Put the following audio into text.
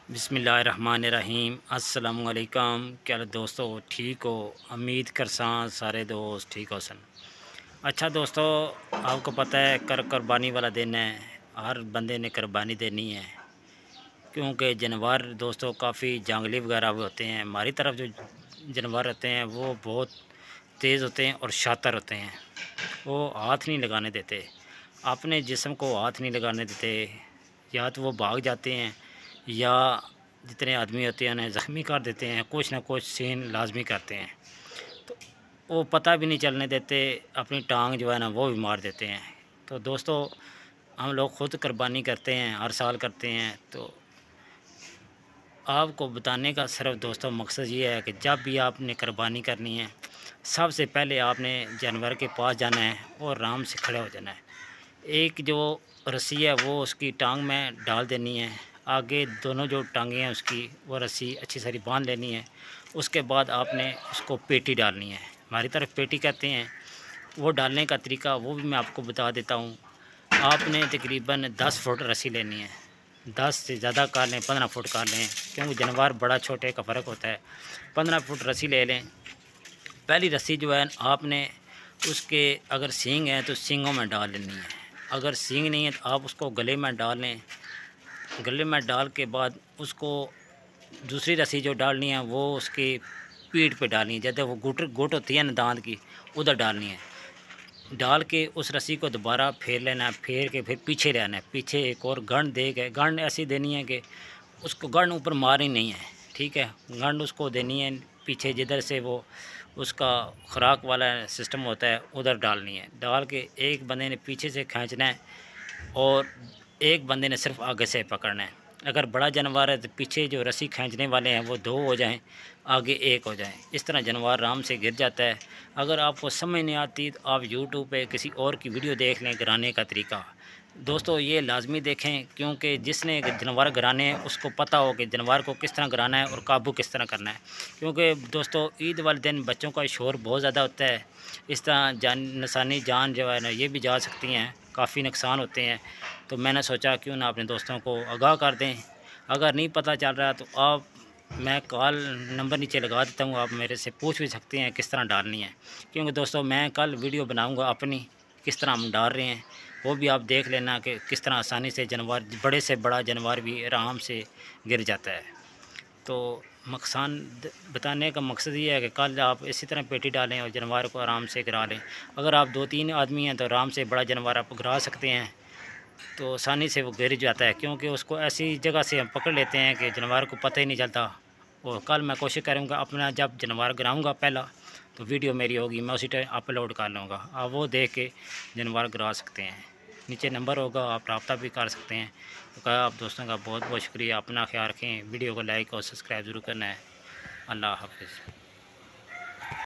बिस्मिल्लाहिर्रहमानिर्रहीम अस्सलामुअलैकुम। क्या दोस्तों ठीक हो? उम्मीद करसां सारे दोस्त ठीक हो सन। अच्छा दोस्तों, आपको पता है कुर्बानी वाला दिन है। हर बंदे ने कुर्बानी देनी है, क्योंकि जानवर दोस्तों काफ़ी जंगली वगैरह भी होते हैं। हमारी तरफ जो जानवर होते हैं वो बहुत तेज़ होते हैं और शातिर होते हैं। वो हाथ नहीं लगाने देते, अपने जिस्म को हाथ नहीं लगाने देते। या तो वो भाग जाते हैं या जितने आदमी होते हैं उन्हें ज़ख्मी कर देते हैं, कुछ ना कुछ सीन लाजमी करते हैं। तो वो पता भी नहीं चलने देते, अपनी टांग जो है ना वो भी मार देते हैं। तो दोस्तों, हम लोग ख़ुद कुर्बानी करते हैं, हर साल करते हैं। तो आपको बताने का सिर्फ दोस्तों मकसद ये है कि जब भी आपने कुर्बानी करनी है, सबसे पहले आपने जानवर के पास जाना है और आराम से खड़े हो जाना है। एक जो रस्सी है वो उसकी टांग में डाल देनी है, आगे दोनों जो टांगें हैं उसकी वो रस्सी अच्छी सारी बांध लेनी है। उसके बाद आपने उसको पेटी डालनी है, हमारी तरफ पेटी कहते हैं। वो डालने का तरीका वो भी मैं आपको बता देता हूँ। आपने तकरीबन 10 फुट रस्सी लेनी है, 10 से ज़्यादा कर लें, 15 फुट कर लें, क्योंकि जानवर बड़ा छोटे का फ़र्क होता है। 15 फुट रस्सी ले लें। पहली रस्सी जो है आपने उसके अगर सींग हैं तो सींगों में डाल लेनी है, अगर सींग नहीं है तो आप उसको गले में डाल लें। गले में डाल के बाद उसको दूसरी रस्सी जो डालनी है वो उसकी पीठ पे डालनी है, जैसे वो गुट होती है ना दांत की, उधर डालनी है। डाल के उस रस्सी को दोबारा फेर लेना है, फेर के फिर पीछे रहना है। पीछे एक और गंढ दे के, गंढ ऐसी देनी है कि उसको गंढ ऊपर मारनी नहीं है, ठीक है। गंढ उसको देनी है पीछे, जिधर से वो उसका खुराक वाला सिस्टम होता है उधर डालनी है। डाल के एक बंदे ने पीछे से खींचना है और एक बंदे ने सिर्फ आगे से पकड़ना है। अगर बड़ा जानवर है तो पीछे जो रस्सी खींचने वाले हैं वो 2 हो जाएं, आगे 1 हो जाए। इस तरह जानवर आराम से गिर जाता है। अगर आपको समझ नहीं आती तो आप यूट्यूब पे किसी और की वीडियो देख लें गिराने का तरीका। दोस्तों ये लाजमी देखें, क्योंकि जिसने जानवर गिराने हैं उसको पता हो कि जानवर को किस तरह गिराना है और काबू किस तरह करना है। क्योंकि दोस्तों ईद वाले दिन बच्चों का शोर बहुत ज़्यादा होता है, इस तरह इंसानी जान जो है ना ये भी जा सकती हैं, काफ़ी नुकसान होते हैं। तो मैंने सोचा क्यों ना अपने दोस्तों को आगाह कर दें। अगर नहीं पता चल रहा तो आप, मैं कॉल नंबर नीचे लगा देता हूँ, आप मेरे से पूछ भी सकते हैं किस तरह डालनी है। क्योंकि दोस्तों मैं कल वीडियो बनाऊँगा अपनी, किस तरह हम डाल रहे हैं वो भी आप देख लेना कि किस तरह आसानी से जानवर, बड़े से बड़ा जानवर भी आराम से गिर जाता है। तो बताने का मकसद ये है कि कल आप इसी तरह पेटी डालें और जानवर को आराम से गिरा लें। अगर आप 2-3 आदमी हैं तो आराम से बड़ा जानवर आप गिरा सकते हैं, तो आसानी से वो गिर जाता है। क्योंकि उसको ऐसी जगह से हम पकड़ लेते हैं कि जानवर को पता ही नहीं चलता। और कल मैं कोशिश करूँगा अपना, जब जानवर गिराऊँगा पहला तो वीडियो मेरी होगी, मैं उसी टाइम अपलोड कर लूँगा, आप वो देख के जानवर गिरा सकते हैं। नीचे नंबर होगा, आप रब्ता भी कर सकते हैं। तो आप दोस्तों का बहुत बहुत शुक्रिया। अपना ख्याल रखें, वीडियो को लाइक और सब्सक्राइब ज़रूर करना है। अल्लाह हाफ़िज़।